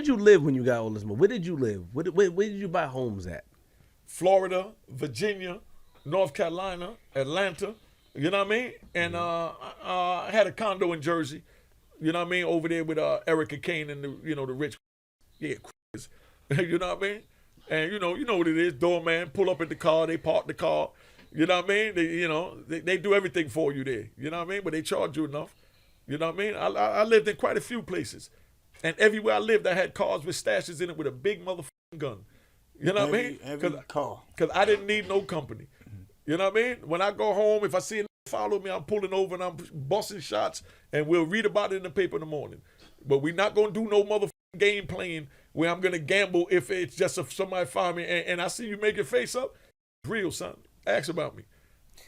you live when you got all this money? Where did you live? Where did you buy homes at? Florida, Virginia, North Carolina, Atlanta. You know what I mean? And I had a condo in Jersey. You know what I mean? Over there with Erica Kane and the rich. Yeah, you know what I mean? And you know what it is. Doorman pull up in the car. They park the car. You know what I mean? They do everything for you there. You know what I mean? But they charge you enough. You know what I mean? I lived in quite a few places. And everywhere I lived, I had cars with stashes in it with a big motherfucking gun. You know what I mean? Because I didn't need no company. You know what I mean? When I go home, if I see a follow me, I'm pulling over and I'm busting shots, and we'll read about it in the paper in the morning. But we're not going to do no motherfucking game playing where I'm going to gamble if it's just if somebody find me and I see you make your face up. It's real, son. Ask about me.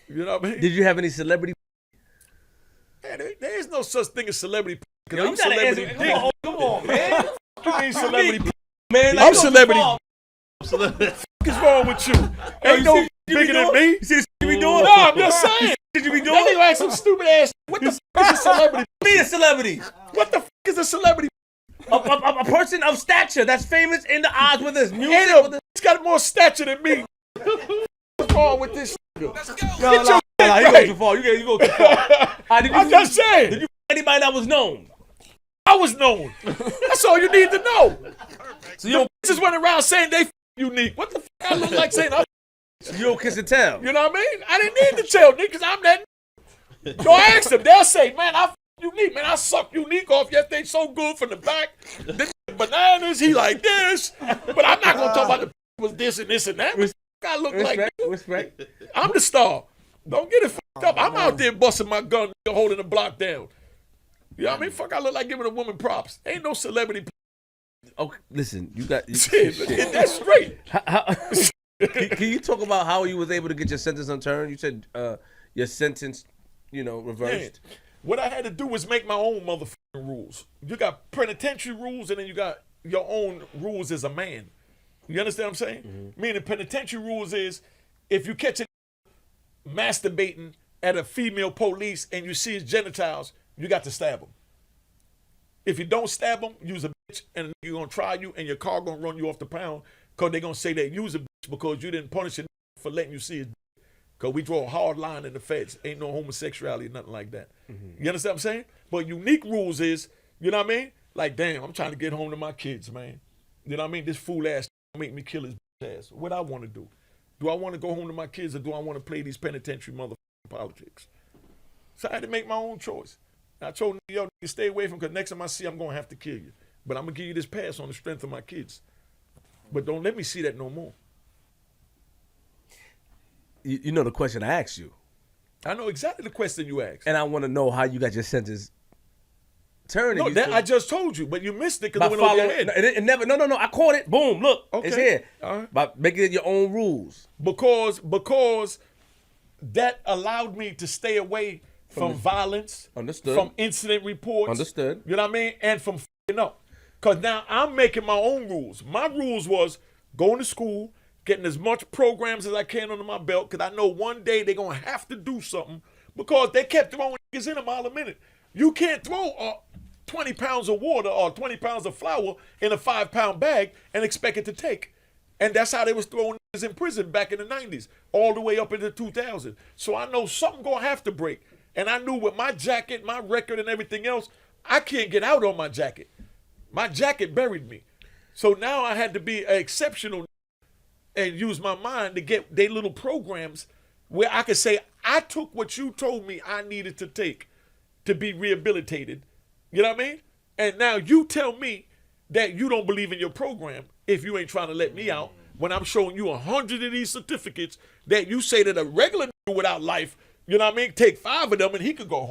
You know what I mean? Did you have any celebrity? Man, there is no such thing as celebrity. Yo, I'm celebrity. Come on, man. You mean celebrity? Man, I'm celebrity. What is wrong with you? Ain't no bigger than me. You see the shit you be doing? No, I'm just saying. Did you be doing? That nigga ask some stupid ass. What the fuck is a celebrity? Be a celebrity. What the fuck is a celebrity? A person of stature that's famous in the odds with this music. He's got more stature than me. What's wrong with this? Let's go. Get your shit You right. go too far. You go too far. I'm just saying. Did you anybody that was known? I was known. That's all you need to know. So you just went around saying they unique. What the fuck I look like saying I you don't kiss and tell. You know what I mean? I didn't need to tell niggas because I'm that. Go ask them. They'll say, man, I unique. Man, I suck unique off. Yes, they so good from the back. This bananas, he like this. But I'm not going to talk about the was this and this and that. I look like Respect. I'm the star. Don't get it fucked up. I'm out there busting my gun, holding the block down. You know what I mean? Fuck, I look like giving a woman props. Ain't no celebrity. Okay, listen, you got shit. That's straight. Can you talk about how you was able to get your sentence unturned? You said your sentence, reversed. Man, what I had to do was make my own motherfucking rules. You got penitentiary rules, and then you got your own rules as a man. You understand what I'm saying? Mm-hmm. Meaning penitentiary rules is if you catch a masturbating at a female police and you see his genitals, you got to stab him. If you don't stab him, you's a bitch, and you're going to try you, and your car going to run you off the pound because they're going to say that you's a bitch because you didn't punish him for letting you see his dick. Because we draw a hard line in the feds. Ain't no homosexuality, nothing like that. Mm-hmm. You understand what I'm saying? But unique rules is, you know what I mean? Like, damn, I'm trying to get home to my kids, man. You know what I mean? This fool ass make me kill his ass. What I want to do? Do I want to go home to my kids or do I want to play these penitentiary motherfucking politics? So I had to make my own choice. I told yo, stay away from because next time I see I'm going to have to kill you. But I'm going to give you this pass on the strength of my kids. But don't let me see that no more. You know the question I asked you. I know exactly the question you asked. And I want to know how you got your sentence turned. No, that I just told you, but you missed it because it went over your head. It never. No. I caught it. Boom. Look, okay. It's here. All right. By making it your own rules. Because that allowed me to stay away from violence. Understood. From incident reports. Understood. You know what I mean? And from f***ing up. Because now I'm making my own rules. My rules was going to school, getting as much programs as I can under my belt, because I know one day they're going to have to do something because they kept throwing niggas in a mile a minute. You can't throw 20 pounds of water or 20 pounds of flour in a 5-pound bag and expect it to take. And that's how they was throwing niggas in prison back in the 90s, all the way up into 2000. So I know something going to have to break. And I knew with my jacket, my record, and everything else, I can't get out on my jacket. My jacket buried me. So now I had to be exceptional and use my mind to get their little programs where I could say, I took what you told me I needed to take to be rehabilitated. You know what I mean? And now you tell me that you don't believe in your program if you ain't trying to let me out when I'm showing you 100 of these certificates that you say that a regular nigga without life, you know what I mean, take 5 of them and he could go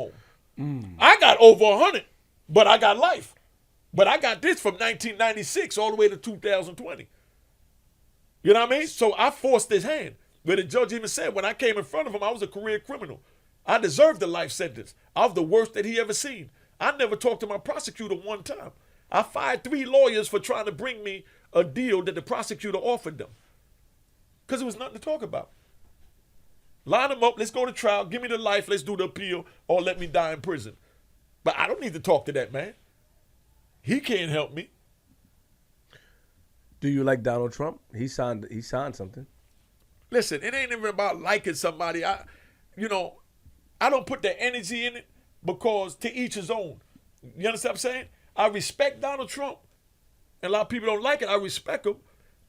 home. I got over 100, but I got life. But I got this from 1996 all the way to 2020. You know what I mean? So I forced his hand. Where the judge even said when I came in front of him, I was a career criminal. I deserved a life sentence. I was the worst that he ever seen. I never talked to my prosecutor one time. I fired 3 lawyers for trying to bring me a deal that the prosecutor offered them. Because there was nothing to talk about. Line them up, let's go to trial, give me the life, let's do the appeal, or let me die in prison. But I don't need to talk to that man. He can't help me. Do you like Donald Trump? He signed something. Listen, it ain't even about liking somebody. I don't put the energy in it because to each his own. You understand what I'm saying? I respect Donald Trump. And a lot of people don't like it. I respect him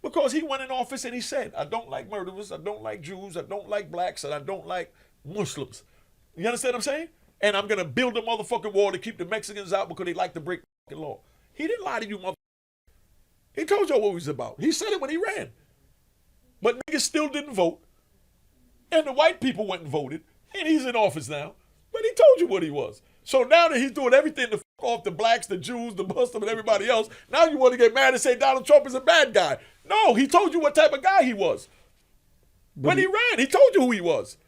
because he went in office and he said, I don't like murderers, I don't like Jews, I don't like blacks, and I don't like Muslims. You understand what I'm saying? And I'm going to build a motherfucking wall to keep the Mexicans out because they like to break the law. He didn't lie to you, motherfucker. He told you what he was about. He said it when he ran. But niggas still didn't vote. And the white people went and voted. And he's in office now. But he told you what he was. So now that he's doing everything to f off the blacks, the Jews, the Muslims, and everybody else, now you want to get mad and say Donald Trump is a bad guy. No, he told you what type of guy he was. When he ran, he told you who he was.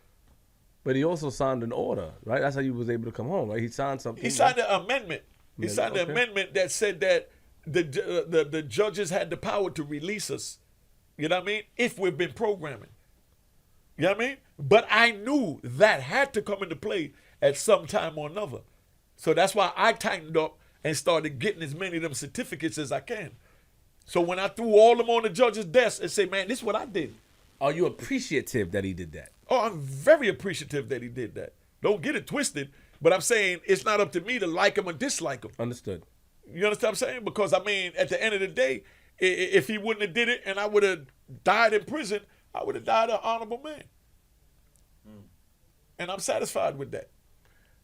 But he also signed an order, right? That's how he was able to come home, right? He signed something. He signed an amendment. He signed an amendment that said that the judges had the power to release us, you know what I mean, if we've been programming. You know what I mean? But I knew that had to come into play at some time or another. So that's why I tightened up and started getting as many of them certificates as I can. So when I threw all of them on the judge's desk and say, man, this is what I did. Are you appreciative that he did that? Oh, I'm very appreciative that he did that. Don't get it twisted, but I'm saying it's not up to me to like him or dislike him. Understood. You understand what I'm saying? Because, I mean, at the end of the day, if he wouldn't have did it and I would have died in prison, I would have died an honorable man. And I'm satisfied with that.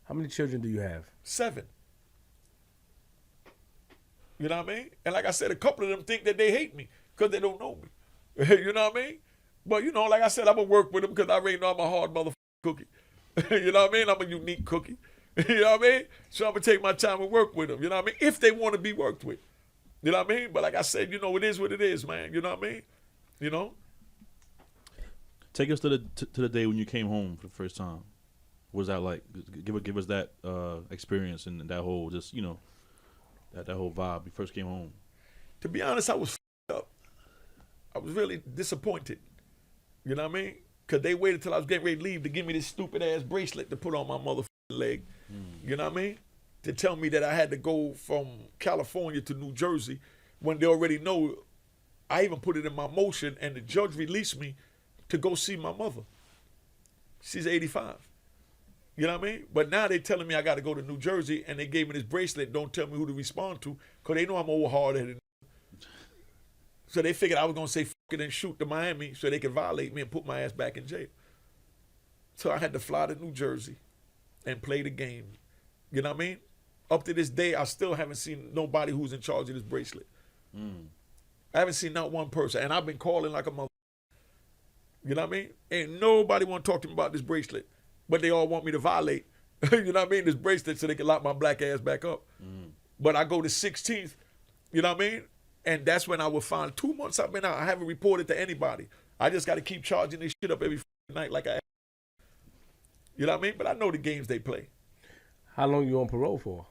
How many children do you have? 7. You know what I mean? And like I said, a couple of them think that they hate me because they don't know me. You know what I mean? But, you know, like I said, I'm going to work with them because I already know I'm a hard motherfucking cookie. You know what I mean? I'm a unique cookie. You know what I mean? So I'm going to take my time and work with them. You know what I mean? If they want to be worked with. You know what I mean? But like I said, you know, it is what it is, man. You know what I mean? You know? Take us to the day when you came home for the first time. What was that like? Give us that experience and that whole just, you know, that whole vibe. You first came home. To be honest, I was f***ed up. I was really disappointed. You know what I mean? Because they waited till I was getting ready to leave to give me this stupid ass bracelet to put on my motherfucking leg. You know what I mean? To tell me that I had to go from California to New Jersey when they already know. I even put it in my motion and the judge released me to go see my mother. She's 85. You know what I mean? But now they telling me I got to go to New Jersey and they gave me this bracelet. Don't tell me who to respond to because they know I'm old hard-headed. So they figured I was going to say f it and shoot to Miami so they could violate me and put my ass back in jail. So I had to fly to New Jersey and play the game. You know what I mean? Up to this day, I still haven't seen nobody who's in charge of this bracelet. I haven't seen not one person. And I've been calling like a mother. You know what I mean? Ain't nobody want to talk to me about this bracelet. But they all want me to violate, you know what I mean, this bracelet so they can lock my black ass back up. But I go to 16th, you know what I mean? And that's when I will find 2 months I've been out. I haven't reported to anybody. I just got to keep charging this shit up every night like I. You know what I mean? But I know the games they play. How long you on parole for?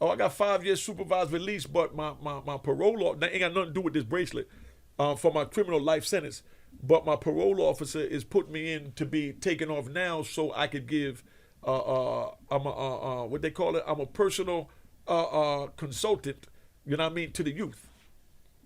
Oh, I got 5 years supervised release, but my parole law, that ain't got nothing to do with this bracelet for my criminal life sentence. But my parole officer is putting me in to be taken off now so I could give, what they call it, I'm a personal consultant, you know what I mean, to the youth.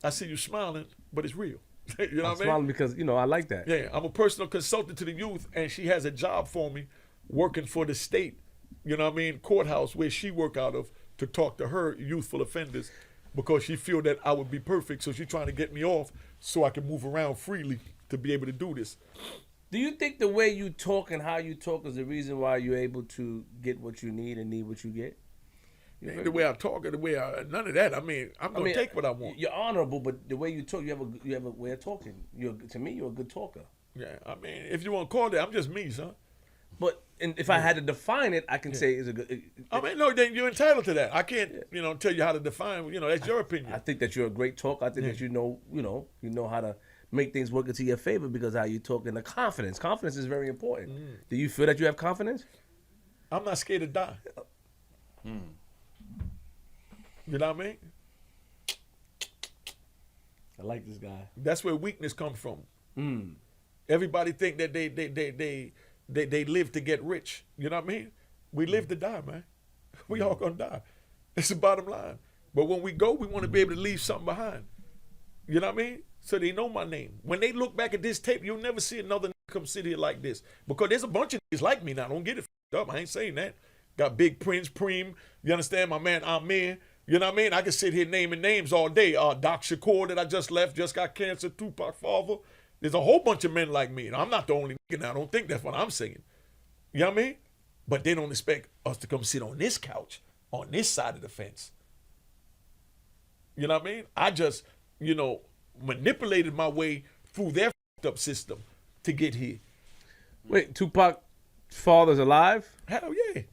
I see you smiling, but it's real. You know what I mean? I'm smiling because, you know, I like that. Yeah, I'm a personal consultant to the youth, and she has a job for me working for the state, you know what I mean, courthouse where she work out of to talk to her youthful offenders because she feel that I would be perfect, so she's trying to get me off so I can move around freely to be able to do this. Do you think the way you talk and how you talk is the reason why you're able to get what you need and need what you get? The way I talk or the way none of that. I mean, I'm going to take what I want. You're honorable, but the way you talk, you have a way of talking. To me, you're a good talker. Yeah, I mean, if you want to call that, I'm just me, son. But if I had to define it, I can say it's a good. I mean, no, then you're entitled to that. I can't, you know, tell you how to define. You know, that's your opinion. I think that you're a great talker. I think that you know how to make things work into your favor because how you talk and the confidence. Confidence is very important. Do you feel that you have confidence? I'm not scared to die. You know what I mean? I like this guy. That's where weakness comes from. Everybody think that they live to get rich. You know what I mean? We live to die, man. We all gonna die. It's the bottom line. But when we go, we want to be able to leave something behind. You know what I mean? So they know my name. When they look back at this tape, you'll never see another nigga come sit here like this. Because there's a bunch of niggas like me now. Don't get it up. I ain't saying that. Got Big Prince, Preem. You understand? My man Amir. You know what I mean? I can sit here naming names all day. Doc Shakur that I just left, just got cancer, Tupac father. There's a whole bunch of men like me. And I'm not the only nigga now. I don't think that's what I'm saying. You know what I mean? But they don't expect us to come sit on this couch, on this side of the fence. You know what I mean? I just, manipulated my way through their up system to get here. Wait, Tupac's father's alive? Hell yeah.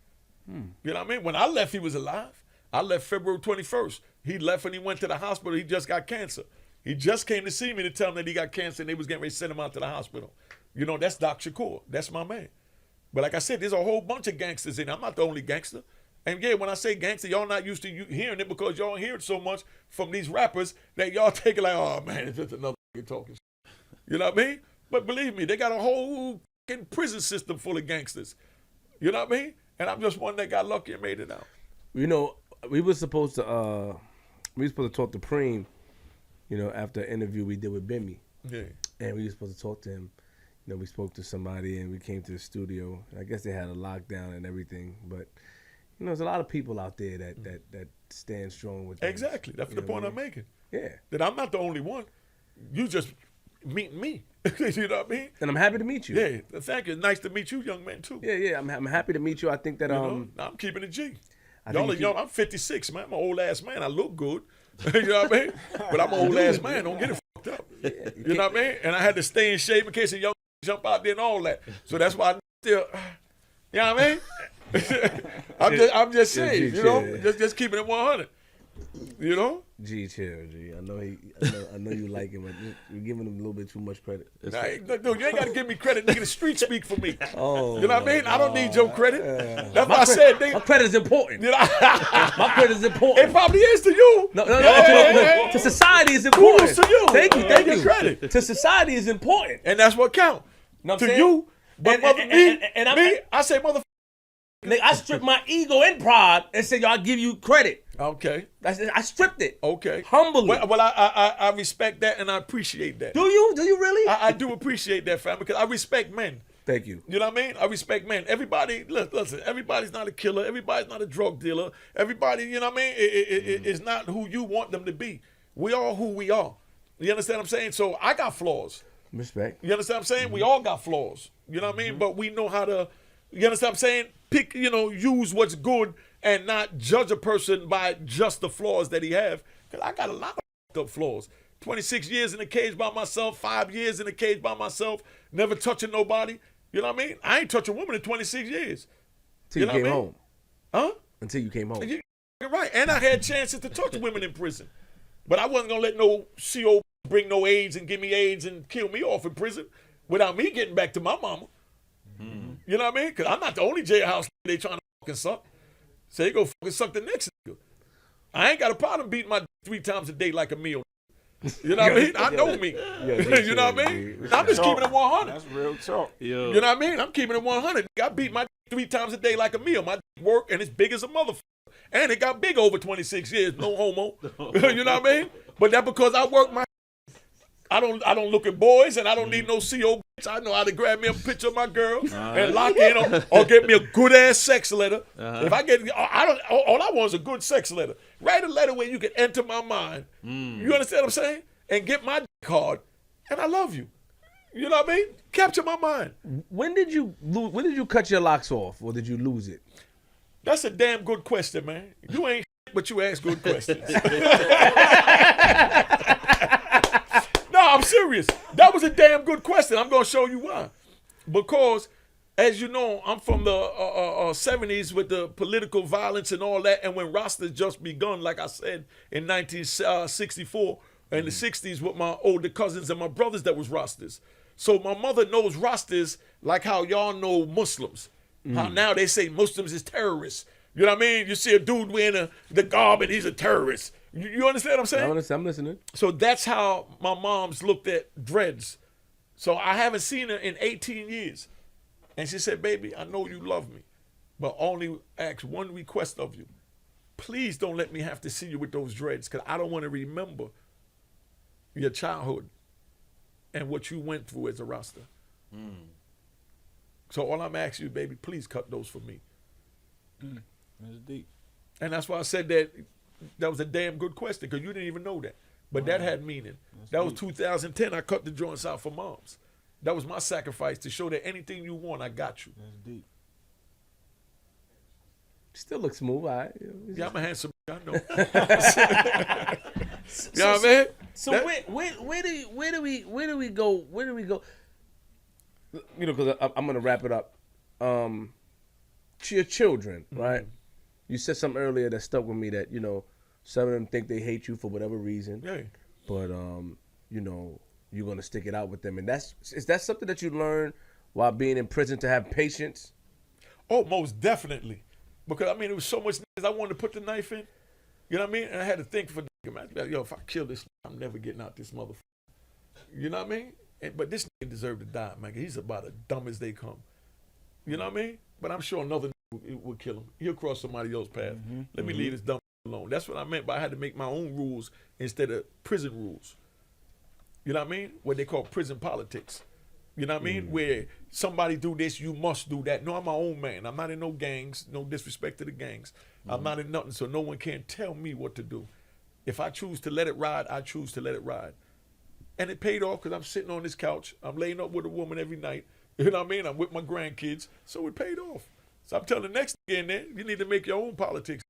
You know what I mean? When I left, he was alive. I left February 21st. He left and he went to the hospital. He just got cancer. He just came to see me to tell him that he got cancer and they was getting ready to send him out to the hospital. That's Doc Shakur. That's my man. But like I said, there's a whole bunch of gangsters in there. I'm not the only gangster. And yeah, when I say gangster, y'all not used to hearing it because y'all hear it so much from these rappers that y'all take it like, oh man, it's just another talking shit. You know what I mean? But believe me, they got a whole prison system full of gangsters. You know what I mean? And I'm just one that got lucky and made it out. We were supposed to talk to Preem, after an interview we did with Bimmy. Yeah. And we were supposed to talk to him. We spoke to somebody and we came to the studio. I guess they had a lockdown and everything, but there's a lot of people out there that stand strong with things. Exactly. That's the point I'm making. Yeah. That I'm not the only one. You just meeting me. You know what I mean? And I'm happy to meet you. Yeah. Thank you. Nice to meet you, young man, too. Yeah. I'm happy to meet you. I think that I'm keeping it G. Y'all are young. I'm 56, man. I'm an old ass man. I look good. You know what I mean? But I'm an old ass man. Don't get it fucked up. Yeah, you know what I mean? And I had to stay in shape in case a young jump out there and all that. So that's why I still, you know what I mean? I'm just saying, just keeping it 100. G, chill, G. I know you like him, but you're giving him a little bit too much credit. Dude, you ain't got to give me credit, nigga. The street speak for me. Oh, you know what I mean? I don't need your credit. That's why I said, nigga. My credit is important. My credit is important. It probably is to you. No. To society is important. Kudos to you. Thank you. Credit. To society is important. And that's what counts. To you. But I say, motherfucker. I stripped my ego and pride and said, "I'll give you credit." Okay. I stripped it. Okay. Humbly. Well, I respect that and I appreciate that. Do you? Do you really? I do appreciate that, fam, because I respect men. Thank you. You know what I mean? I respect men. Everybody, listen, everybody's not a killer. Everybody's not a drug dealer. Everybody, you know what I mean? It's not who you want them to be. We are who we are. You understand what I'm saying? So I got flaws. Respect. You understand what I'm saying? We all got flaws. You know what I mean? But we know how to, you understand what I'm saying? Pick, use what's good and not judge a person by just the flaws that he have. Because I got a lot of up flaws. 26 years in the cage by myself, 5 years in the cage by myself, never touching nobody. You know what I mean? I ain't touched a woman in 26 years. Until you came home. Huh? Until you came home. You're right. And I had chances to touch women in prison. But I wasn't going to let no CO bring no AIDS and give me AIDS and kill me off in prison without me getting back to my mama. Mm-hmm. You know what I mean? Because I'm not the only jailhouse they trying to fucking suck. So they go fucking suck the next nigga. I ain't got a problem beating my 3 times a day like a meal. You know what I mean? I know me. You know what I mean? I'm just keeping it 100. That's real talk. You know what I mean? I'm keeping it 100. I beat my 3 times a day like a meal. My work and it's big as a motherfucker. And it got big over 26 years. No homo. You know what I mean? But that's because I work my. I don't look at boys and I don't need no CO bitch. I know how to grab me a picture of my girl and lock in or get me a good ass sex letter. If I get, all I want is a good sex letter. Write a letter where you can enter my mind. You understand what I'm saying? And get my dick hard. And I love you. You know what I mean? Capture my mind. When did you cut your locks off, or did you lose it? That's a damn good question, man. You ain't but you ask good questions. No, I'm serious. That was a damn good question. I'm going to show you why. Because, as you know, I'm from the 70s with the political violence and all that. And when Rastas just begun, like I said, in 1964, in the 60s with my older cousins and my brothers that was Rastas. So my mother knows Rastas like how y'all know Muslims. How now they say Muslims is terrorists. You know what I mean? You see a dude wearing the garb and he's a terrorist. You understand what I'm saying? I'm listening. So that's how my mom's looked at dreads. So I haven't seen her in 18 years. And she said, baby, I know you love me, but only ask one request of you. Please don't let me have to see you with those dreads because I don't want to remember your childhood and what you went through as a Rasta. So all I'm asking you, baby, please cut those for me. That's deep. And that's why I said that was a damn good question, because you didn't even know that. But that had meaning. That was 2010. I cut the joints out for moms. That was my sacrifice, to show that anything you want, I got you. That's deep. Still looks smooth, all right. Yeah, I'm a handsome, I know. You know what I mean? So where do we go? Where do we go? You know, because I'm gonna wrap it up. To your children, right? You said something earlier that stuck with me, that, you know, some of them think they hate you for whatever reason. Yeah. But you know, you're gonna stick it out with them, and is that something that you learned while being in prison, to have patience? Oh, most definitely. Because, I mean, it was so much I wanted to put the knife in. You know what I mean? And I had to think for yo, if I kill this, I'm never getting out this motherfucker. You know what I mean? But this nigga deserved to die, man. He's about as dumb as they come. You know what I mean? But I'm sure another nigga would kill him. He'll cross somebody else's path. Let me leave this dumb alone. That's what I meant by I had to make my own rules instead of prison rules. You know what I mean? What they call prison politics. You know what I mean? Where somebody do this, you must do that. No, I'm my own man. I'm not in no gangs. No disrespect to the gangs. I'm not in nothing, so no one can tell me what to do. If I choose to let it ride, I choose to let it ride. And it paid off, because I'm sitting on this couch. I'm laying up with a woman every night. You know what I mean? I'm with my grandkids. So it paid off. So I'm telling the next nigga in there, you need to make your own politics.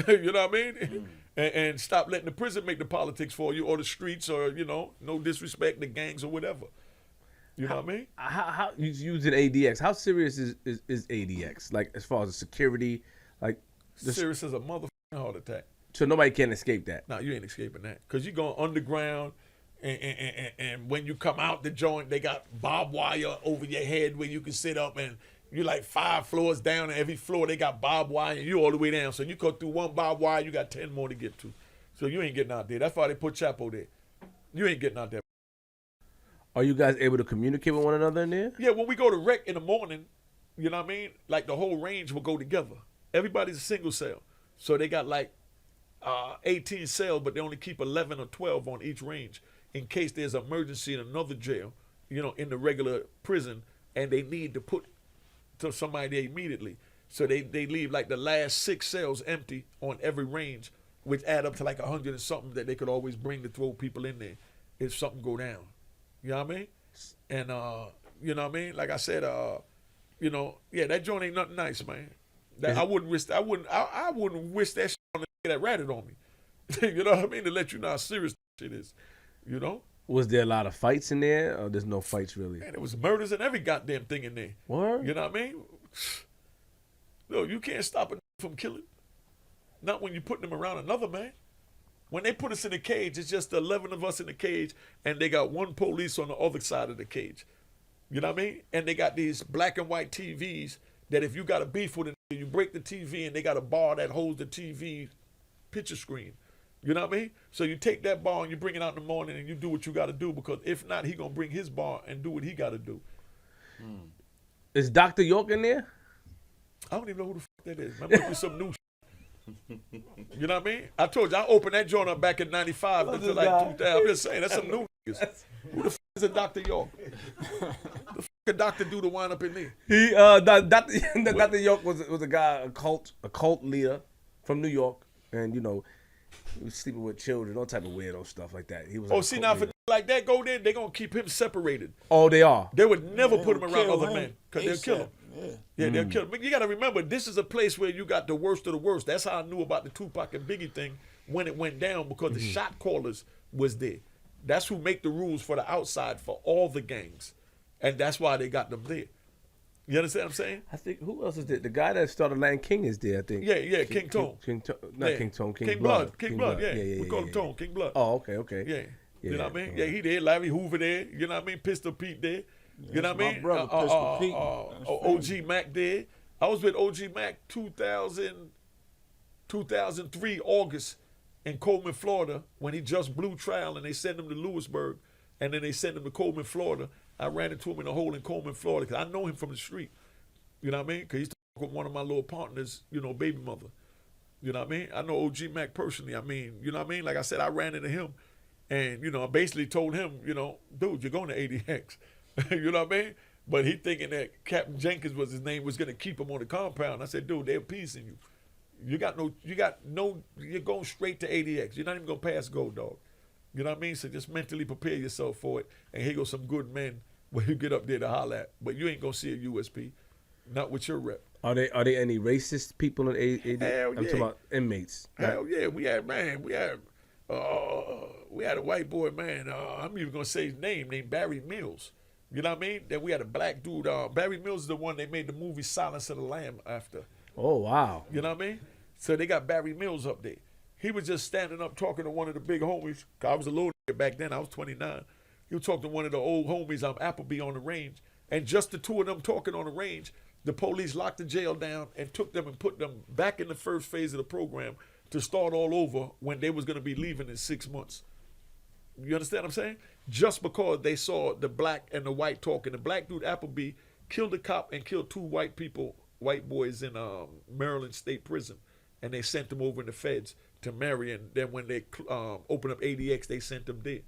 You know what I mean? And stop letting the prison make the politics for you, or the streets, or, you know, no disrespect, the gangs or whatever. You know what I mean? How you using ADX? How serious is ADX? Like, as far as the security, like Serious as a motherfucking heart attack. So nobody can escape that. No, you ain't escaping that, because you're going underground, and when you come out the joint, they got barbed wire over your head where you can sit up, and you're like 5 floors down, and every floor they got barbed wire, and you all the way down. So you go through one barbed wire, you got 10 more to get to. So you ain't getting out there. That's why they put Chapo there. You ain't getting out there. Are you guys able to communicate with one another in there? Yeah, when we go to rec in the morning, you know what I mean? Like, the whole range will go together. Everybody's a single cell. So they got like 18 cells, but they only keep 11 or 12 on each range in case there's an emergency in another jail, you know, in the regular prison, and they need to put to somebody there immediately. So they leave like the last 6 cells empty on every range, which add up to like 100 and something that they could always bring to throw people in there if something go down. You know what I mean? And, you know what I mean? Like I said, you know, yeah, that joint ain't nothing nice, man. I wouldn't wish that shit on the nigga that ratted on me. You know what I mean? To let you know how serious shit is, you know? Was there a lot of fights in there, or there's no fights really? Man, there was murders and every goddamn thing in there. Word? You know what I mean? No, you can't stop a from killing. Not when you're putting them around another man. When they put us in a cage, it's just 11 of us in the cage, and they got 1 police on the other side of the cage. You know what I mean? And they got these black and white TVs that if you got a beef with it, you break the TV, and they got a bar that holds the TV picture screen. You know what I mean? So you take that bar and you bring it out in the morning, and you do what you got to do, because if not, he going to bring his bar and do what he got to do. Is Dr. York in there? I don't even know who the fuck that is. I'm looking for some new shit. You know what I mean? I told you, I opened that joint up back in 95 until like 2000. I'm just saying, that's some new niggas. Who the fuck is a Dr. York? The fuck a doctor do to wind up in there? He, Dr. York was a guy, a cult leader from New York, and, you know, he was sleeping with children, all type of weirdo stuff like that. He was like see, now for like that go there, they gonna keep him separated. Oh, they are. They would never put him around other men, because they'll kill him. Yeah, They'll kill him. But you got to remember, this is a place where you got the worst of the worst. That's how I knew about the Tupac and Biggie thing when it went down, because the shot callers was there. That's who make the rules for the outside for all the gangs, and that's why they got them there. You understand what I'm saying? I think, who else is there? The guy that started Land King is there, I think. Yeah, King Tone. King Blood. King Blood, yeah. We call him Tone, King Blood. Oh, okay. Yeah. You know what I mean? Yeah, he there. Larry Hoover there. You know what I mean? Pistol Pete there. You know what I mean? Brother, Pistol Pete. OG Mac there. I was with OG Mac 2003 August in Coleman, Florida, when he just blew trial, and they sent him to Lewisburg, and then they sent him to Coleman, Florida. I ran into him in a hole in Coleman, Florida, because I know him from the street. You know what I mean? Because he used to work with one of my little partners, you know, baby mother. You know what I mean? I know OG Mac personally. I mean, you know what I mean? Like I said, I ran into him And, you know, I basically told him, you know, dude, you're going to ADX. You know what I mean? But he thinking that Captain Jenkins was his name, was going to keep him on the compound. I said, dude, they're piecing you. You're going straight to ADX. You're not even going to pass go, dog. You know what I mean? So just mentally prepare yourself for it. And here goes some good men where you get up there to holler at. But you ain't going to see a USP. Not with your rep. Are they any racist people in ADX? Hell I'm talking about inmates. Hell yeah. We had a white boy, man. I'm even going to say his name, named Barry Mills. You know what I mean? Then we had a black dude. Barry Mills is the one they made the movie Silence of the Lamb after. Oh, wow. You know what I mean? So they got Barry Mills up there. He was just standing up talking to one of the big homies. 'Cause I was a little nigga back then. I was 29. He was talking to one of the old homies, Appleby on the range. And just the two of them talking on the range, the police locked the jail down and took them and put them back in the first phase of the program to start all over when they was going to be leaving in 6 months. You understand what I'm saying? Just because they saw the black and the white talking. The black dude, Appleby, killed a cop and killed two white boys in Maryland State Prison. And they sent them over in the feds to Marion. Then when they opened up ADX, they sent them there.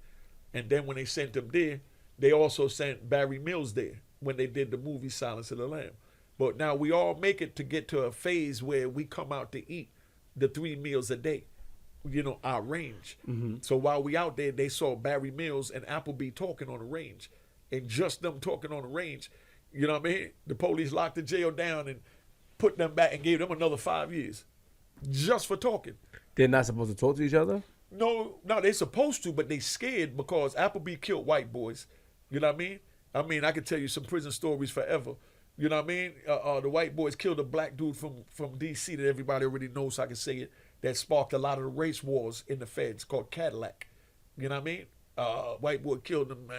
And then when they sent them there, they also sent Barry Mills there when they did the movie Silence of the Lamb. But now we all make it to get to a phase where we come out to eat the 3 meals a day. You know, our range. Mm-hmm. So while we out there, they saw Barry Mills and Appleby talking on the range. And just them talking on the range, you know what I mean? The police locked the jail down and put them back and gave them another 5 years. Just for talking. They're not supposed to talk to each other? No, they're supposed to, but they scared because Appleby killed white boys. You know what I mean? I could tell you some prison stories forever. You know what I mean? The white boys killed a black dude from D.C. that everybody already knows, so I can say it. That sparked a lot of the race wars in the feds called Cadillac. You know what I mean? White boy killed them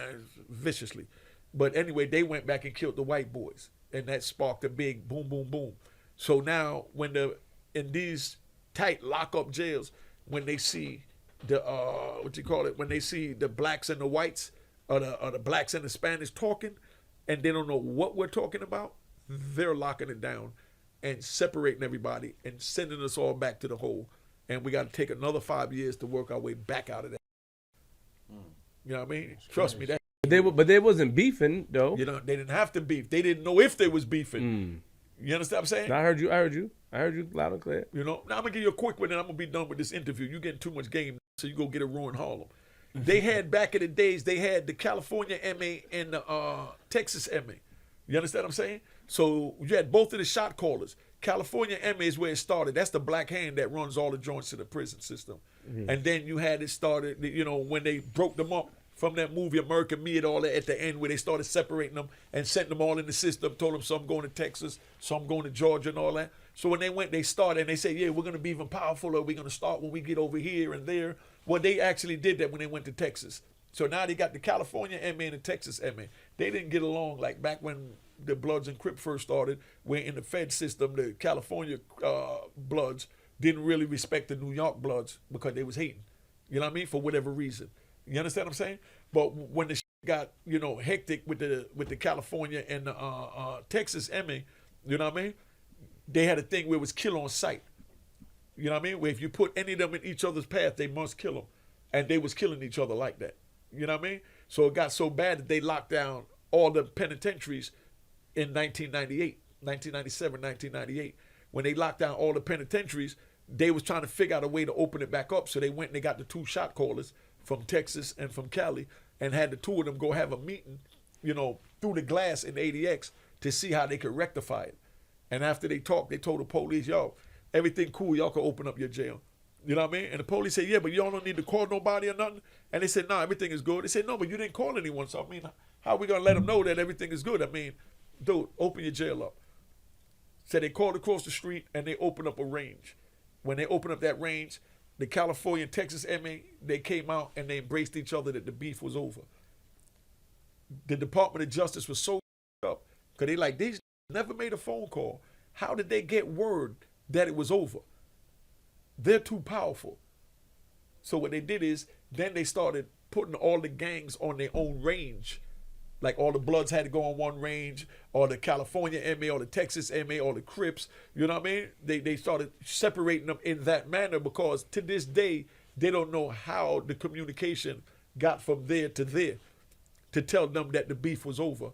viciously. But anyway, they went back and killed the white boys. And that sparked a big boom, boom, boom. So now when in these tight lockup jails, when they see when they see the blacks and the whites or the blacks and the Spanish talking and they don't know what we're talking about, they're locking it down and separating everybody and sending us all back to the hole. And we got to take another 5 years to work our way back out of that. You know what I mean? Trust me. But they wasn't beefing, though. You know, they didn't have to beef. They didn't know if they was beefing. You understand what I'm saying? No, I heard you loud and clear. You know, now I'm going to give you a quick one and I'm going to be done with this interview. You're getting too much game, so you go get a ruin Harlem. They had, back in the days, they had the California MA and the Texas MA. You understand what I'm saying? So you had both of the shot callers. California MA is where it started. That's the black hand that runs all the joints in the prison system. Mm-hmm. And then you had it started, you know, when they broke them up from that movie American Me and all that at the end where they started separating them and sent them all in the system, told them some going to Texas, some going to Georgia and all that. So when they went, they started and they said, yeah, we're going to be even powerful, or we're going to start when we get over here and there. Well, they actually did that when they went to Texas. So now they got the California MA and the Texas MA. They didn't get along like back when the Bloods and Crips first started, where in the Fed system, the California Bloods didn't really respect the New York Bloods because they was hating. You know what I mean? For whatever reason. You understand what I'm saying? But when the got, you know, hectic with the California and the Texas MA, you know what I mean? They had a thing where it was kill on sight. You know what I mean? Where if you put any of them in each other's path, they must kill them. And they was killing each other like that. You know what I mean? So it got so bad that they locked down all the penitentiaries in 1997, 1998. When they locked down all the penitentiaries, they was trying to figure out a way to open it back up. So they went and they got the 2 shot callers from Texas and from Cali and had the 2 of them go have a meeting, you know, through the glass in ADX to see how they could rectify it. And after they talked, they told the police, yo, everything cool, y'all can open up your jail. You know what I mean? And the police said, yeah, but y'all don't need to call nobody or nothing. And they said, no, everything is good. They said, no, but you didn't call anyone. So, I mean, how are we going to let them know that everything is good? I mean, dude, open your jail up. So they called across the street and they opened up a range. When they opened up that range, the California and Texas MA, they came out and they embraced each other that the beef was over. The Department of Justice was so up because they like, these never made a phone call. How did they get word that it was over? They're too powerful. So what they did is then they started putting all the gangs on their own range. Like all the Bloods had to go on one range, or the California MA, or the Texas MA, or the Crips. You know what I mean? They started separating them in that manner because to this day, they don't know how the communication got from there to there to tell them that the beef was over.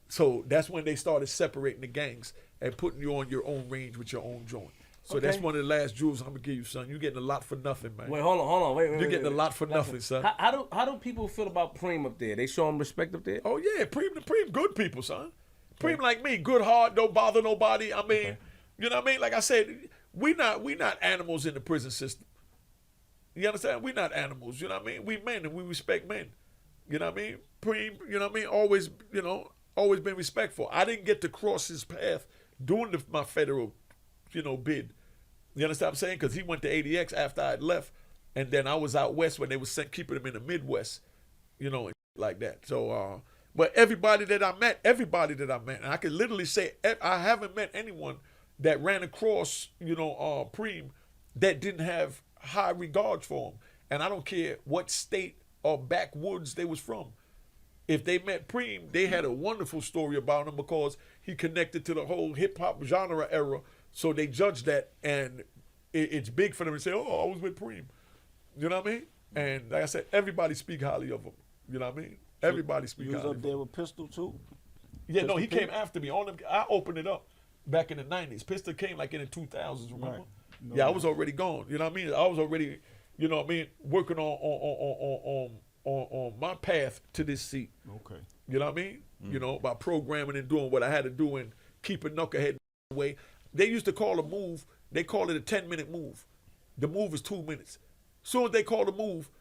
So that's when they started separating the gangs and putting you on your own range with your own joint. So that's one of the last jewels I'm gonna give you, son. You're getting a lot for nothing, man. Wait, hold on. Wait. You're getting a lot for nothing, son. How do people feel about Preem up there? They show him respect up there? Oh yeah, Preem, good people, son. Preem like me, good heart, don't bother nobody. I mean, you know what I mean? Like I said, we not animals in the prison system. You understand? We not animals. You know what I mean? We men and we respect men. You know what I mean? Preem, you know what I mean? Always been respectful. I didn't get to cross his path doing my federal, bid. You understand what I'm saying? Because he went to ADX after I had left, and then I was out west when they was keeping him in the Midwest, and like that. So, but everybody that I met, and I can literally say I haven't met anyone that ran across, Preem that didn't have high regards for him. And I don't care what state or backwoods they was from. If they met Preem, they had a wonderful story about him because he connected to the whole hip-hop genre era. So they judged that, and it's big for them to say, oh, I was with Preem. You know what I mean? And like I said, everybody speak highly of him. You know what I mean? Everybody speak highly of him. You was up there with Pistol, too? Yeah, no, he came after me. I opened it up back in the 90s. Pistol came like in the 2000s, remember? Right. No, yeah, I was already gone. You know what I mean? I was already, working on my path to this seat. Okay. You know what I mean? By programming and doing what I had to do and keeping knucklehead away. They used to call a move, they call it a 10-minute move. The move is 2 minutes. Soon as they call the move,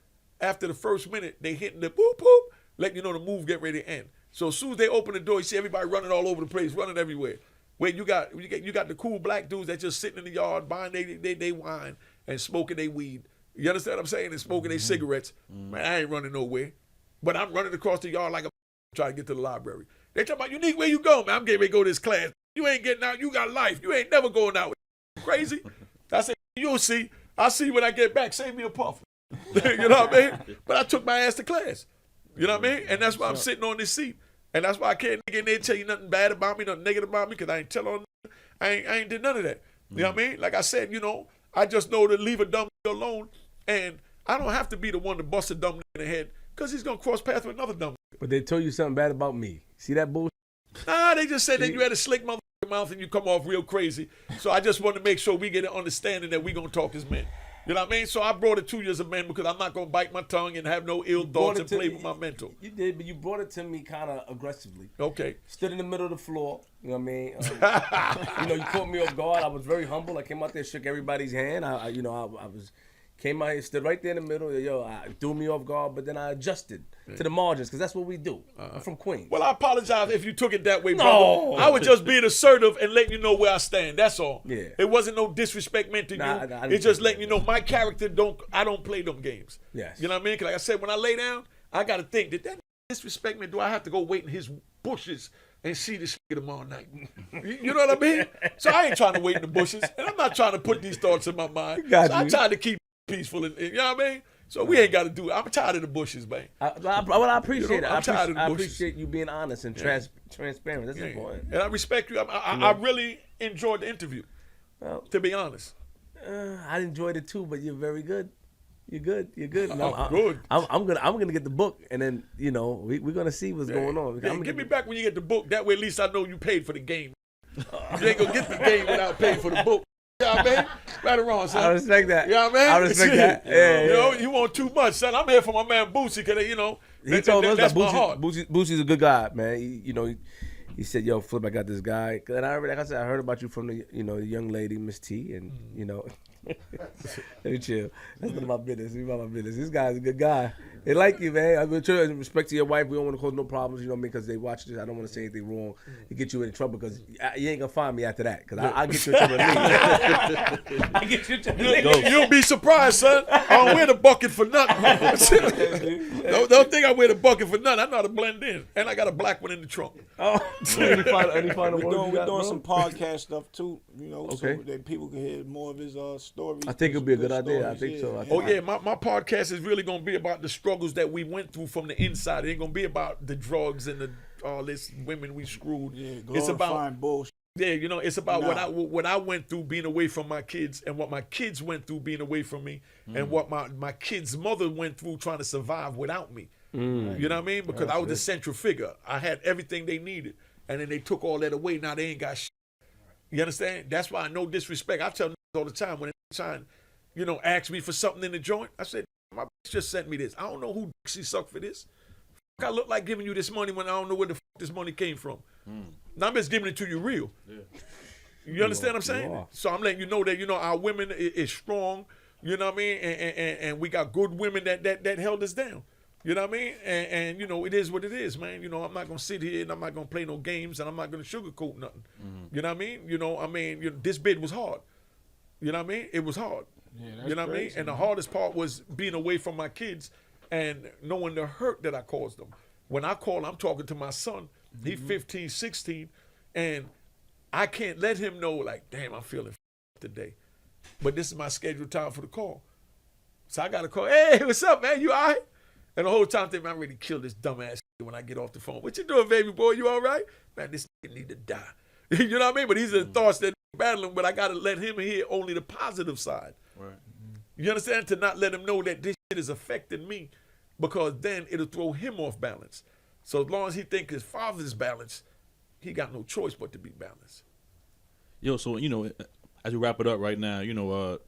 after the first minute, they hitting the boop, boop, letting you know the move get ready to end. So as soon as they open the door, you see everybody running all over the place, running everywhere. Where you got the cool black dudes that just sitting in the yard buying they wine and smoking their weed. You understand what I'm saying? And smoking their cigarettes. Man, I ain't running nowhere. But I'm running across the yard like a trying to get to the library. They talking about, Unique, where you go, man? I'm getting ready to go to this class. You ain't getting out. You got life. You ain't never going out. Crazy? I said, you'll see. I'll see when I get back. Save me a puff. You know what I mean? But I took my ass to class. You know what I mean? And that's why I'm sitting on this seat. And that's why I can't get in there and tell you nothing bad about me, nothing negative about me, because I ain't tell on I ain't did none of that. You know what I mean? Like I said, I just know to leave a dumb alone, and I don't have to be the one to bust a dumb in the head, because he's going to cross paths with another dumb. But they told you something bad about me. See that bullshit? Nah, they just said that you had a slick mouth and you come off real crazy. So I just want to make sure we get an understanding that we going to talk as men. You know what I mean? So I brought it 2 years of men because I'm not going to bite my tongue and have no ill thoughts and play with my mental. You did, but you brought it to me kind of aggressively. Okay. Stood in the middle of the floor. You know what I mean? You caught me off guard. I was very humble. I came out there, shook everybody's hand. I came out here, stood right there in the middle. I threw me off guard, but then I adjusted to the margins because that's what we do. I'm from Queens. Well, I apologize if you took it that way, brother. I was just being assertive and letting you know where I stand. That's all. Yeah. It wasn't no disrespect meant to you. It's just letting you know my character I don't play them games. Yes. You know what I mean? 'Cause like I said, when I lay down, I got to think, did that disrespect me? Do I have to go wait in his bushes and see this nigga tomorrow night? You know what I mean? So I ain't trying to wait in the bushes, and I'm not trying to put these thoughts in my mind. I'm trying to keep peaceful, and you know what I mean? So we ain't got to do it. I'm tired of the bushes, man. I appreciate it. I'm tired of the I bushes. appreciate you being honest and transparent. That's important. And I respect you. I really enjoyed the interview, to be honest. I enjoyed it too, but you're very good. You're good. You're good. I'm good. I'm gonna get the book, and then we're gonna see what's going on. Yeah, give me back when you get the book. That way, at least I know you paid for the game. You ain't gonna get the game without paying for the book. You know what I mean? Right or wrong, son. I respect that. You know what I mean? I respect that. Yeah. You want too much, son. I'm here for my man Boosie, because he told us that's that my heart. Boosie's a good guy, man. He said, "Yo, Flip, I got this guy." And like I said, I heard about you from the young lady, Miss T, and let me chill. That's none of my business. It's about my business. This guy's a good guy. They like you, man. I'm sure respect to your wife. We don't want to cause no problems, you know what I mean? Because they watch this. I don't want to say anything wrong to get you in trouble, because you ain't gonna find me after that. Because I'll get you in trouble. I get you in trouble. You'll be surprised, son. I don't wear the bucket for nothing. Don't think I wear the bucket for nothing. I know how to blend in, and I got a black one in the trunk. Oh, any final We're doing some podcast stuff too, okay. So that people can hear more of his stories. I think it'll be a good idea. I think so. My podcast is really gonna be about the struggles that we went through from the inside. It ain't gonna be about the drugs and all this women we screwed. Yeah, it's about bullshit. Yeah, you know, it's about what I went through being away from my kids and what my kids went through being away from me and what my kid's mother went through trying to survive without me. You know what I mean? Because I was the central figure. I had everything they needed. And then they took all that away. Now they ain't got shit. You understand? That's why no disrespect. I tell all the time when they try and, you know, ask me for something in the joint, I said, my bitch just sent me this. I don't know who she sucked for this. I look like giving you this money when I don't know where the this money came from. Now I'm just giving it to you real. Yeah. You understand what I'm saying? So I'm letting you know that, you know, our women is strong, you know what I mean? And we got good women that held us down. You know what I mean? And you know, it is what it is, man. You know, I'm not going to sit here and I'm not going to play no games and I'm not going to sugarcoat nothing. You know what I mean? This bid was hard. You know what I mean? It was hard. Yeah, you know what I mean? And the hardest part was being away from my kids and knowing the hurt that I caused them. When I call, I'm talking to my son. He's 15, 16, and I can't let him know, like, damn, I'm feeling today. But this is my scheduled time for the call. So I got to call, hey, what's up, man? You all right? And the whole time, I think, man, I'm ready to kill this dumbass when I get off the phone. What you doing, baby boy? You all right? Man, this need to die. You know what I mean? But these are the thoughts that I'm battling, but I got to let him hear only the positive side. Right. You understand? To not let him know that this shit is affecting me, because then it'll throw him off balance. So as long as he thinks his father's balanced, he got no choice but to be balanced. Yo, so, you know, as we wrap it up right now, you know,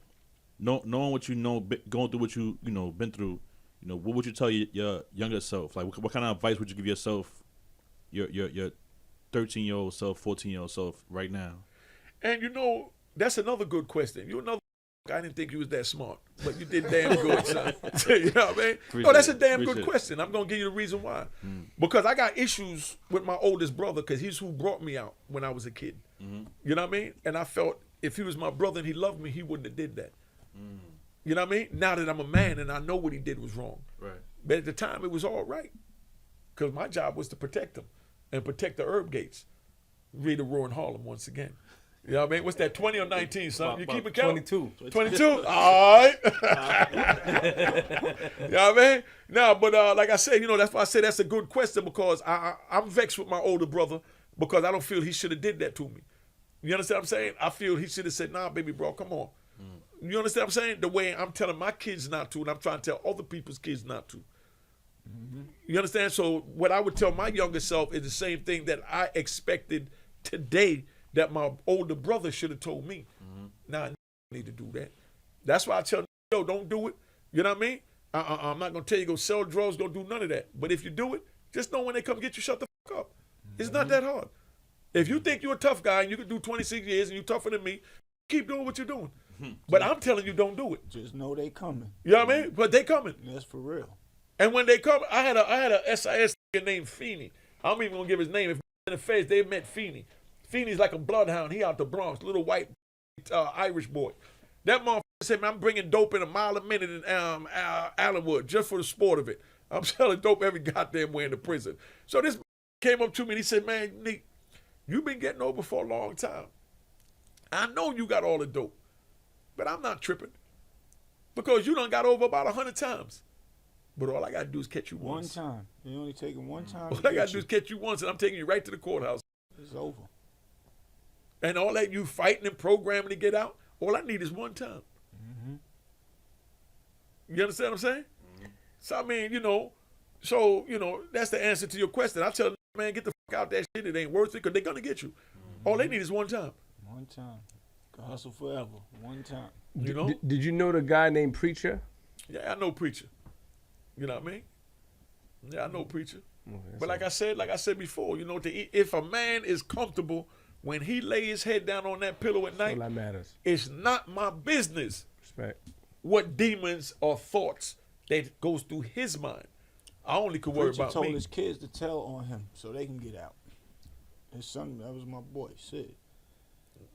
knowing what you know, going through what you know, been through, you know, what would you tell your younger self? Like, what kind of advice would you give yourself, your 13-year-old self, 14-year-old self right now? And, you know, that's another good question. You're another I didn't think you was that smart, but you did damn good, son. You know what I mean? No, that's a damn good question. I'm going to give you the reason why. Because I got issues with my oldest brother because he's who brought me out when I was a kid. You know what I mean? And I felt if he was my brother and he loved me, he wouldn't have did that. You know what I mean? Now that I'm a man and I know what he did was wrong. Right. But at the time, it was all right. Because my job was to protect him and protect the herb gates. Read the Roar in Harlem once again. You know what I mean? What's that, 20 or 19, son? You keep it count? 22. 22? All right. You know what I mean? No, but like I said, you know, that's why I say that's a good question, because I'm vexed with my older brother because I don't feel he should have did that to me. You understand what I'm saying? I feel he should have said, nah, baby, bro, come on. You understand what I'm saying? The way I'm telling my kids not to, and I'm trying to tell other people's kids not to. You understand? So what I would tell my younger self is the same thing that I expected today that my older brother should have told me. Nah, I need to do that. That's why I tell yo, don't do it. You know what I mean? I'm not going to tell you go sell drugs, go do none of that. But if you do it, just know when they come get you, shut the fuck up. It's not that hard. If you think you're a tough guy and you can do 26 years and you're tougher than me, keep doing what you're doing. But I'm telling you, don't do it. Just know they coming. You know what I mean? But they coming. That's for real. And when they come, I had a SIS named Feeney. I'm even going to give his name. If in the face, they met Feeney. Feeney's like a bloodhound. He out the Bronx, little white Irish boy. That motherfucker said, man, I'm bringing dope in a mile a minute in Allenwood just for the sport of it. I'm selling dope every goddamn way in the prison. So this came up to me and he said, man, Nick, you've been getting over for a long time. I know you got all the dope, but I'm not tripping because you done got over about 100 times. But all I got to do is catch you once. One time. You only take it one time. All I got to do is catch you once, and I'm taking you right to the courthouse. It's over. And all that you fighting and programming to get out, all I need is one time. You understand what I'm saying? So, I mean, you know, that's the answer to your question. I tell them, man, get the fuck out that shit. It ain't worth it because they're going to get you. All they need is one time. One time. Hustle forever. One time. You know? Did you know the guy named Preacher? Yeah, I know Preacher. You know what I mean? Yeah, I know Preacher. Okay, but like I said before, you know, if a man is comfortable when he lay his head down on that pillow at night, all that matters. It's not my business. Respect. What demons or thoughts that goes through his mind. I only could worry about told me. his kids to tell on him so they can get out. His son, that was my boy, Sid.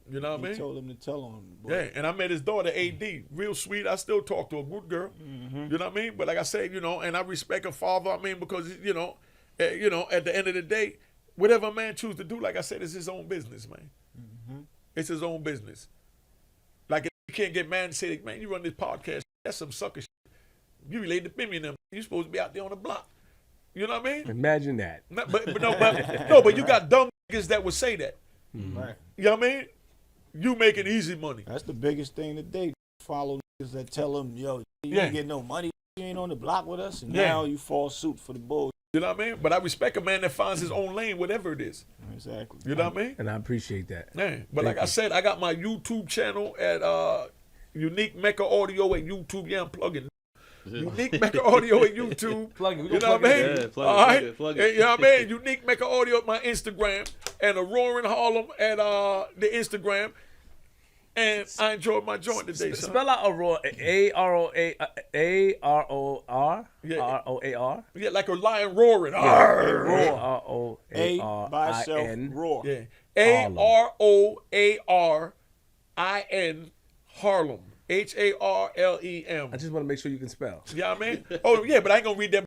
You know what I mean? He told him to tell on him. Boy. Yeah, and I met his daughter, AD. Real sweet. I still talk to her. Good girl. You know what I mean? But like I said, you know, and I respect her father. I mean, because, you know, at the end of the day, whatever a man chooses to do, like I said, it's his own business, man. It's his own business. Like, you can't get mad and say, man, you run this podcast, that's some sucker shit. You related to Bimmy and them. You're supposed to be out there on the block. You know what I mean? Imagine that. But you got dumb niggas that would say that. Right. you know what I mean? You making easy money. That's the biggest thing today. Follow niggas that tell them, yo, you ain't get no money. You ain't on the block with us. And now you fall suit for the bull. You know what I mean? But I respect a man that finds his own lane, whatever it is. Exactly. You know what I mean? And I appreciate that. Yeah. But like I said, I got my YouTube channel at Unique Mecca Audio at YouTube. Yeah, I'm plugging. Unique Mecca Audio at YouTube. Plug it. You know what I mean? Yeah, plug it, All plug right. it, plug it. You know what I mean? Unique Mecca Audio at my Instagram and Aurora in Harlem at the Instagram. And I enjoyed my joint today, son. Spell out Aurora. A-R-O-A-R. Yeah. R-O-A-R. Yeah, like a lion roaring. Roar. A by itself, R-O-A-R-I-N. roar. Yeah. A-R-O-A-R-I-N Harlem. H-A-R-L-E-M. I just want to make sure you can spell. You know what I mean? Oh, yeah, but I ain't going to read that.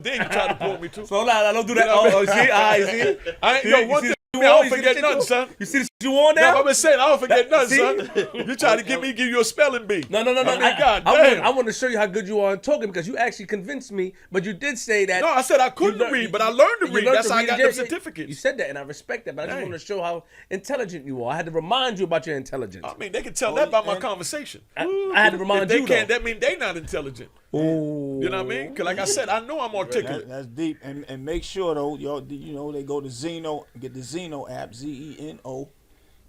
Then you try to pull me, too. So I don't do that. You know what I mean? See? I see? I ain't, yo, one thing, I don't forget nothing, son. You see the shit you on Yeah, now? I'm just saying, I don't forget nothing, See? son. You try to give you a spelling bee. No. I mean, God I damn. want to show you how good you are in talking because you actually convinced me, but you did say that. No, I said I couldn't read, but I learned to you read. learned That's to how I read. got Yeah, them yeah. certificates. You said that, and I respect that, but I just Dang. want to show how intelligent you are. I had to remind you about your intelligence. I mean, they can tell that by my conversation. I had to remind If they you, can't, though. that means they not intelligent. Ooh. You know what I mean? Because like I said, I know I'm articulate. That's deep. And make sure, though, y'all, you know, they go to Zeno, get the Zeno app, Z-E-N-O,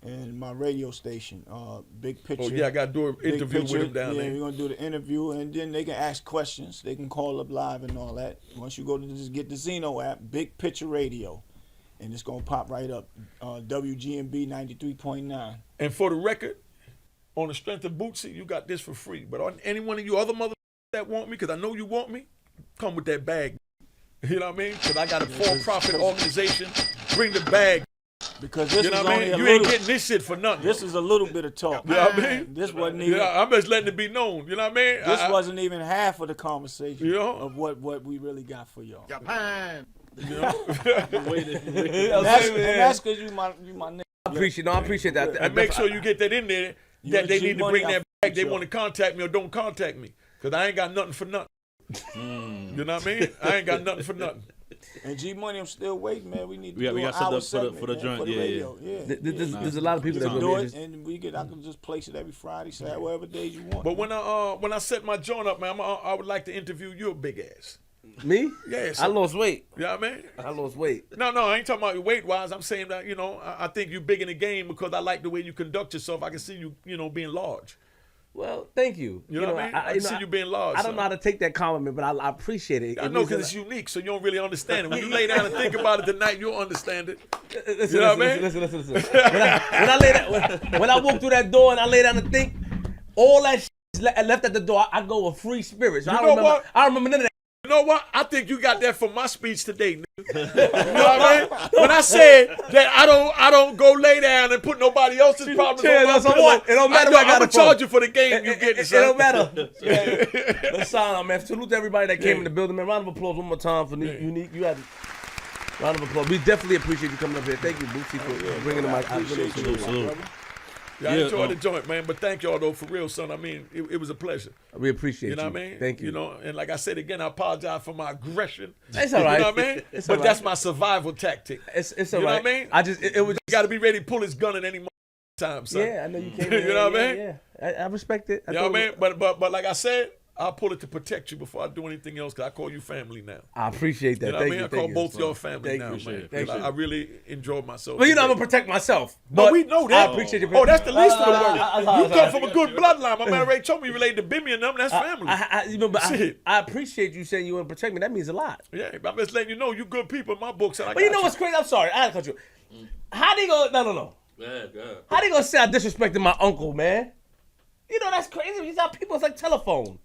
and my radio station, Big Picture. Oh, yeah, I got to do an Big interview with Picture. him down Yeah, there. we're going to do the interview, and then they can ask questions. They can call up live and all that. Once you go to just get the Zeno app, Big Picture Radio, and it's going to pop right up, WGMB 93.9. And for the record, on the strength of Bootsy, you got this for free. But on any one of you other mother that want me, because I know you want me, come with that bag. You know what I mean? Because I got a for-profit organization. Bring the bag. Because this You know is what I only mean? a You little, ain't getting this shit for nothing. this is a little bit of talk. You know what I mean? This wasn't even. Yeah, I'm just letting it be known. You know what I mean? This wasn't even half of the conversation You know? of what we really got for y'all. You know? And that's because you my nigga. I appreciate that. And make sure you get that in there that they need to bring that back. They sure. want to contact me or don't contact me. Because I ain't got nothing for nothing. You know what I mean? I ain't got nothing for nothing. And G Money, I'm still waiting, man. We need to We do got an set hour up segment, for the man, joint. for the Yeah, radio. Yeah. There's a lot of people You that can go do there. it, and I can just place it every Friday, Saturday, whatever days you want. But when I set my joint up, man, I would like to interview your big ass. Me? Yeah, I lost weight. You know what I mean? I lost weight. No, I ain't talking about weight wise. I'm saying that, you know, I think you're big in the game because I like the way you conduct yourself. I can see you, you know, being large. Well, thank you. You know what I mean? I can see you being large. I don't know how to take that compliment, but I appreciate it. I know because it's unique, so you don't really understand it. When you lay down and think about it tonight, you'll understand it. Listen, You know what I mean? listen. When I walk through that door and I lay down and think, all that shit is left at the door. I go with free spirits. You know what? I don't remember none of that. You know what? I think you got that from my speech today, nigga. You know what I mean? When I said that I don't go lay down and put nobody else's problems on my So pillow. what? It don't matter where I got I'm it gonna charge from. you for the game you get. It don't matter. Let's sign on, man. Salute to everybody that came in the building, man. Round of applause one more time for Unique. You had round of applause. We definitely appreciate you coming up here. Thank you, Bootsy, for bringing the mic. I really appreciate it. Salute. Yeah, I Yeah, enjoyed the joint, man. But thank y'all though, for real, son. I mean, it was a pleasure. We appreciate you. You know what I mean? Thank you. You know, and like I said again, I apologize for my aggression. It's all right. You know what I mean? It's But all that's right. my survival tactic. It's all You know right. what I mean? I just it was. You got to be ready to pull his gun at any time, son. Yeah, I know you came. You know what I mean? Yeah, I respect it. You know what I mean? But like I said, I'll pull it to protect you before I do anything else because I call you family now. I appreciate that. You know what I Thank mean? you. I call thank you. both y'all family Thank now, you. man. Thank you. I really enjoyed myself. But you know I'm today. gonna protect myself. No, But we know that. I appreciate you. Oh, that's the least of the worries. You I- come from a good bloodline. My man Ray told me you related to Bimmy and them. That's family. Shit. I appreciate you saying you want to protect me. That means a lot. Yeah, I'm just letting you know you good people in my books. But you know what's crazy? I'm sorry. I cut you. How they go? No. How they gonna say I disrespected my uncle, man? You know that's crazy. These are people. It's like telephone.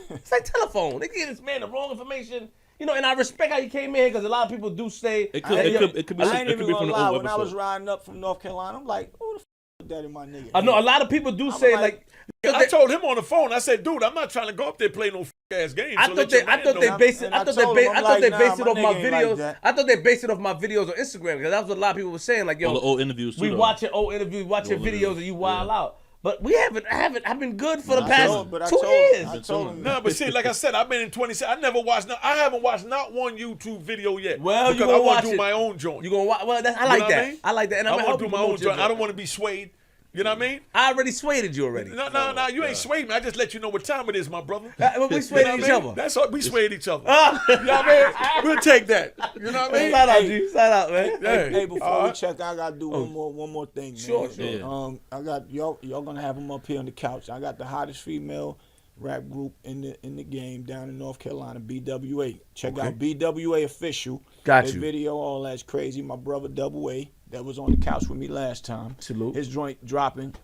It's like telephone. They give this man the wrong information. You know, and I respect how you came in because a lot of people do say It could be I ain't even from gonna the lie. old When I was episode. riding up from North Carolina, I'm like, who the f is that in my nigga? I know a lot of people do say like. I told him on the phone. I said, dude, I'm not trying to go up there and play no ass games. I thought they based it. And I I thought they told based. him, I I'm thought they like, based nah, it off my my nigga ain't like videos. that. I thought they based it off my videos on Instagram because that was what a lot of people were saying. Like, yo, All the old interviews too. we though. watch your old interviews, watch your Old videos, interviews, and you wild yeah. out. But we haven't. I've been good for the I past told- but I 2 told- years. I told him. No, but see, like I said, I've been in 27. I haven't watched not one YouTube video yet. Well, you because gonna I want watch to do it. my own joint. You gonna watch? Well, I You like know what that. I mean? I like that, and I I'm gonna want help to you do my promote own your joint. I don't want to be swayed. You know what I mean? I already swayed you already. No, you ain't swayed me. I just let you know what time it is, my brother. We swayed You know each what I mean? other. That's all. We swayed each other. You know what I mean? We'll take that. You know what I mean? Shout out, G. Shout out, man. Hey, before we Alright. check, I gotta do one more thing, man. Sure. Yeah. I got y'all gonna have them up here on the couch. I got the hottest female rap group in the game down in North Carolina, BWA. Check out BWA Official. Got Their you. video, all that's crazy. My brother Double A, that was on the couch with me last time. Salute. His joint dropping,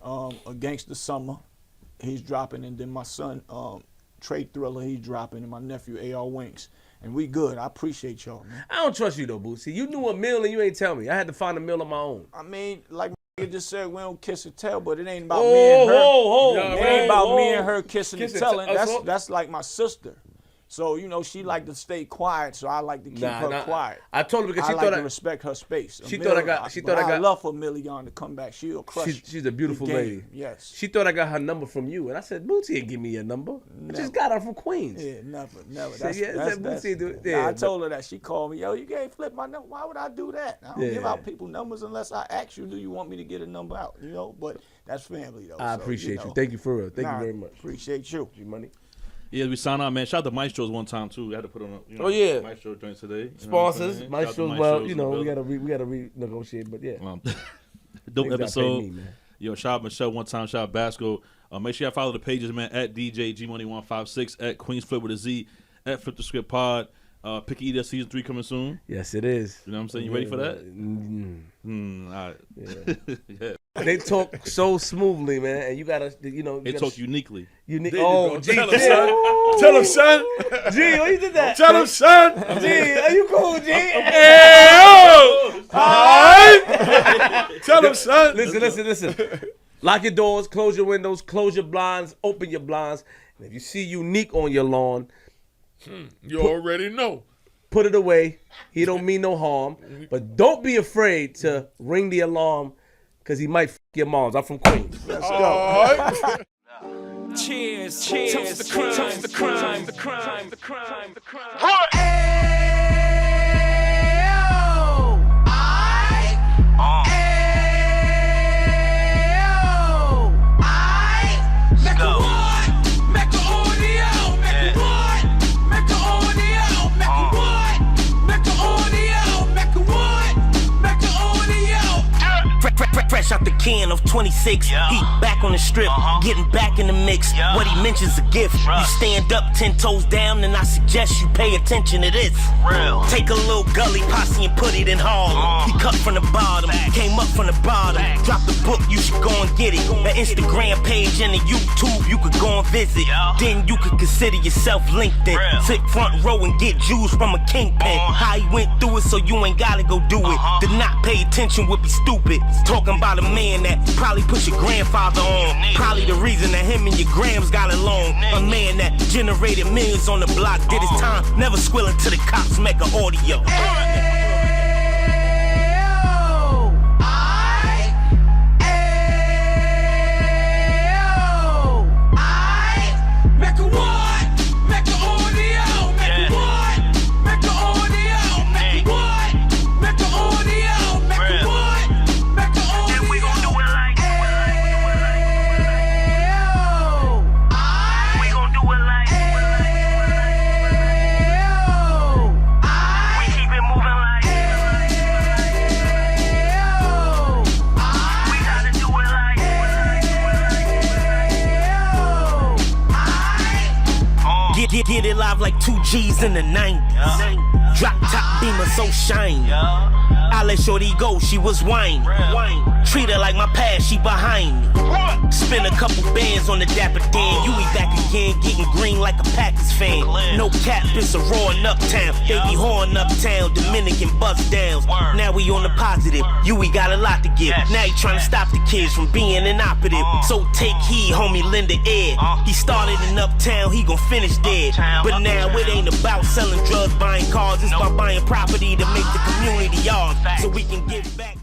Against the Summer. He's dropping, and then my son, Trey Thriller, he's dropping, and my nephew AR Winks. And we good. I appreciate y'all, man. I don't trust you though, Bootsy. You knew a meal and you ain't tell me. I had to find a meal on my own. I mean, like you just said, we don't kiss and tell, but it ain't about me and her. It ain't about me and her kissing and telling. That's like my sister. So, you know, she like to stay quiet, so I like to keep her quiet. I told her because I she like thought to respect her space. She thought I got. She thought I I got. love for Million to come back. She'll crush. She's a beautiful the game. lady. Yes. She thought I got her number from you, and I said, Bootsy didn't give me your number. I just got her from Queens. Yeah, never. Said, yeah, said Bootsy do it. Yeah, I told her that. She called me, yo, you gave Flip my number. Why would I do that? I don't give out people numbers unless I ask you, do you want me to get a number out? You know, but that's family, though. I appreciate you. Thank you for real. Thank you very much. Appreciate you. G-Money. Yeah, we signed out, man. Shout out to Maestro's one time too. We had to put on a Maestro joint today. Sponsors, Maestros. Well, you know, we got gotta renegotiate, but yeah. Dope Things I episode. pay me, man. Yo, shout out Michelle one time. Shout out Basco. Make sure y'all follow the pages, man. At DJ Gmoney156, at Queens Flip with a Z, at Flip the Script Pod. Pick Eater season 3 coming soon. Yes, it is. You know what I'm saying? You ready for that? All right. Yeah. They talk so smoothly, man, and you gotta, you know. They talk uniquely. Unique. There you Oh, go. G. Tell him, son. Tell him, son. G, why you did that? Tell him, son. G, are you cool, G? Tell him, son. Listen. Lock your doors, close your windows, close your blinds, open your blinds. And if you see Unique on your lawn, You already know. put it away. He don't mean no harm. But don't be afraid to ring the alarm because he might f your moms. I'm from Queens. Let's go. All right. Cheers, toast the crime, toast the crime, the crime, the crime, the crime. Fresh out the can of 26, he back on the strip, getting back in the mix. What he mentions a gift. You stand up 10 toes down, and I suggest you pay attention to this. Take a little gully posse and put it in Harlem. He cut from the bottom, came up from the bottom. Drop the book, you should go and get it. The Instagram page and the YouTube, you could go and visit. Then you could consider yourself LinkedIn. Sit front row and get Jews from a kingpin. How he went through it, so you ain't gotta go do it. To not pay attention would be stupid. Talking about a man that probably put your grandfather on. Probably the reason that him and your grams got along. A man that generated millions on the block, did his time, never squilling to the cops, Mecca audio. Get it live like 2 G's in the 90s. Drop top beamer so shiny. I let shorty go, she was whining. Treat her like my past, she behind me. Spin a couple bands on the Dapper Dan. You be back again, getting green like a Packers fan. No cap, it's a roaring uptown. They be horn uptown, Dominican bust downs. Now we on the positive, we got a lot to give. Now he trying to stop the kids from being inoperative. So take heed, homie, lend an ear. He started in uptown, he gon' finish dead. But now it ain't about selling drugs, buying cars. It's about buying property to make the community ours, so we can give back.